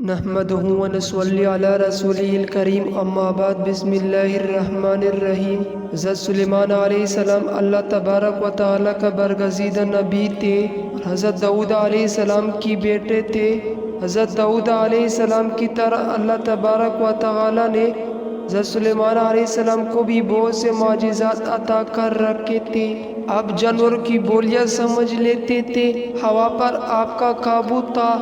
نحمدہ و نصلی علی رسولہ الکریم اما بعد بسم اللہ الرحمن الرحیم۔ حضرت سلیمان علیہ السلام اللہ تبارک و تعالیٰ کا برگزیدہ نبی تھے اور حضرت داؤد علیہ السلام کی بیٹے تھے۔ حضرت داؤد علیہ السلام کی طرح اللہ تبارک و تعالیٰ نے حضرت سلیمان علیہ السلام کو بھی بہت سے معجزات عطا کر رکھے تھے۔ آپ جانور کی بولیاں سمجھ لیتے تھے، ہوا پر آپ کا قابو تھا۔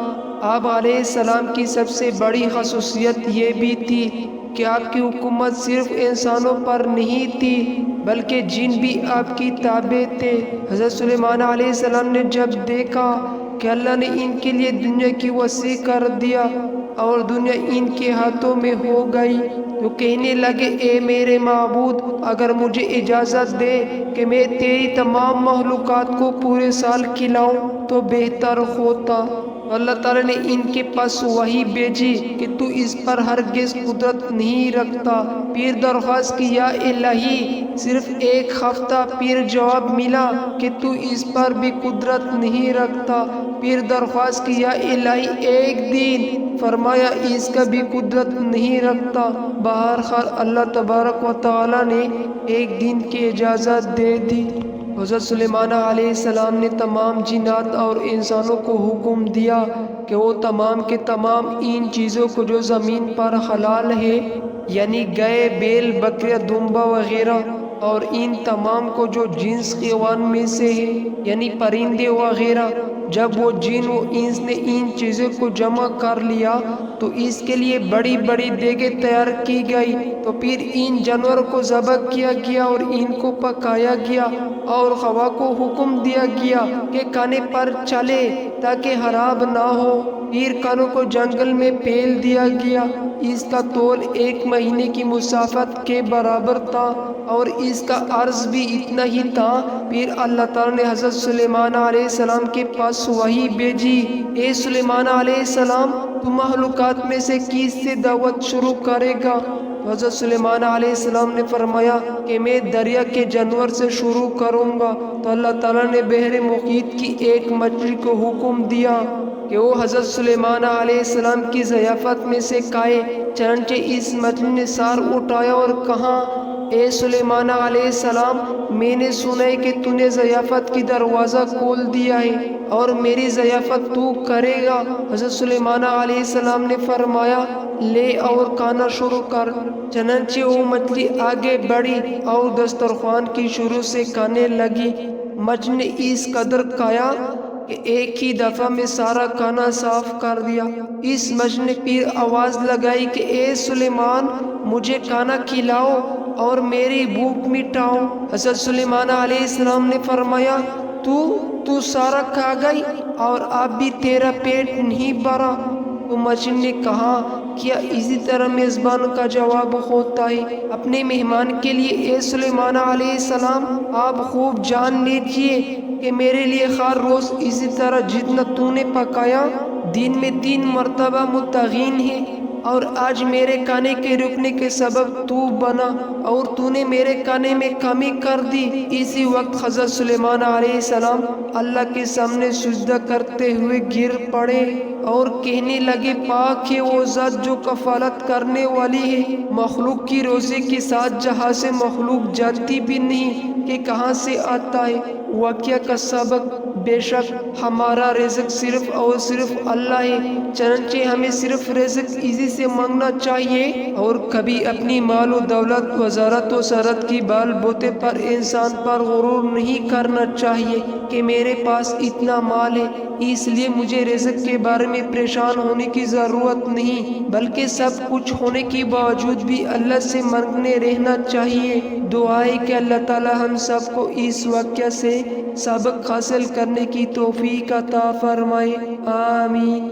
آپ علیہ السلام کی سب سے بڑی خصوصیت یہ بھی تھی کہ آپ کی حکومت صرف انسانوں پر نہیں تھی بلکہ جن بھی آپ کی تابع تھے۔ حضرت سلیمان علیہ السلام نے جب دیکھا کہ اللہ نے ان کے لیے دنیا کی وسیع کر دیا اور دنیا ان کے ہاتھوں میں ہو گئی تو کہنے لگے، اے میرے معبود، اگر مجھے اجازت دے کہ میں تیری تمام مخلوقات کو پورے سال کھلاؤں تو بہتر ہوتا۔ اللہ تعالیٰ نے ان کے پاس وحی بھیجی کہ تو اس پر ہرگز قدرت نہیں رکھتا۔ پھر درخواست کی، یا الہی، صرف ایک ہفتہ۔ پھر جواب ملا کہ تو اس پر بھی قدرت نہیں رکھتا۔ پھر درخواست کی، یا الہی، ایک دن۔ فرمایا، اس کا بھی قدرت نہیں رکھتا۔ بہرحال اللہ تبارک و تعالیٰ نے ایک دن کی اجازت دے دی۔ حضرت سلیمان علیہ السلام نے تمام جنات اور انسانوں کو حکم دیا کہ وہ تمام کے تمام ان چیزوں کو جو زمین پر حلال ہے، یعنی گائے، بیل، بکریاں، دمبا وغیرہ، اور ان تمام کو جو جنس حیوان میں سے ہے، یعنی پرندے وغیرہ، جب وہ جن و انس نے ان چیزوں کو جمع کر لیا تو اس کے لیے بڑی بڑی دیگیں تیار کی گئی۔ تو پھر ان جانوروں کو ذبح کیا گیا اور ان کو پکایا گیا اور ہوا کو حکم دیا گیا کہ کھانے پر چلے تاکہ خراب نہ ہو۔ پھر کھانوں کو جنگل میں پھیل دیا گیا۔ اس کا طول 1 مہینے کی مسافت کے برابر تھا اور اس کا عرض بھی اتنا ہی تھا۔ پھر اللہ تعالیٰ نے حضرت سلیمان علیہ السلام کے پاس وحی بھیجی، اے سلیمان علیہ السلام، تو مخلوقات میں سے کس سے دعوت شروع کرے گا؟ تو حضرت سلیمان علیہ السلام نے فرمایا کہ میں دریا کے جانور سے شروع کروں گا۔ تو اللہ تعالیٰ نے بحر محیط کی ایک مچھلی کو حکم دیا کہ وہ حضرت سلیمان علیہ السلام کی ضیافت میں سے کھائے۔ چنانچہ اس مچھلی نے سر اٹھایا اور کہا، اے سلیمان علیہ السلام، میں نے سنا ہے کہ تو نے ضیافت کی دروازہ کھول دیا ہے اور میری ضیافت تو کرے گا۔ حضرت سلیمان علیہ السلام نے فرمایا، لے اور کھانا شروع کر۔ چنانچہ وہ مچھلی آگے بڑھی اور دسترخوان کی شروع سے کھانے لگی۔ مچھلی نے اس قدر کھایا کہ ایک ہی دفعہ میں سارا کھانا صاف کر دیا۔ اس مچھلی نے پھر آواز لگائی کہ اے سلیمان، مجھے کھانا کھلاؤ اور میری بھوک مٹاؤ۔ حضرت سلیمان علیہ السلام نے فرمایا، تو سارا کھا گئی اور اب بھی تیرا پیٹ نہیں بھرا؟ تو مچھلی نے کہا، کیا اسی طرح میزبان کا جواب ہوتا ہے اپنے مہمان کے لیے؟ اے سلیمان علیہ السلام، آپ خوب جان لیجئے کہ میرے لیے ہر روز اسی طرح جتنا تو نے پکایا دن میں 3 مرتبہ متعین ہے، اور آج میرے کھانے کے رکنے کے سبب تو بنا اور تو نے میرے کھانے میں کمی کر دی۔ اسی وقت حضرت سلیمان علیہ السلام اللہ کے سامنے سجدہ کرتے ہوئے گر پڑے اور کہنے لگے، پاک ہے وہ ذات جو کفالت کرنے والی ہے مخلوق کی روزی کے ساتھ جہاں سے مخلوق جانتی بھی نہیں کہ کہاں سے آتا ہے۔ واقعہ کا سبق، بے شک ہمارا رزق صرف اور صرف اللہ ہے، چنانچہ ہمیں صرف رزق اسی سے مانگنا چاہیے اور کبھی اپنی مال و دولت، وزارت و ثروت کی بال بوتے پر انسان پر غرور نہیں کرنا چاہیے کہ میرے پاس اتنا مال ہے اس لیے مجھے رزق کے بارے میں پریشان ہونے کی ضرورت نہیں، بلکہ سب کچھ ہونے کے باوجود بھی اللہ سے مانگنے رہنا چاہیے۔ دعا ہے کہ اللہ تعالی ہم سب کو اس واقعہ سے سبق حاصل کرنے کی توفیق عطا فرمائے، آمین۔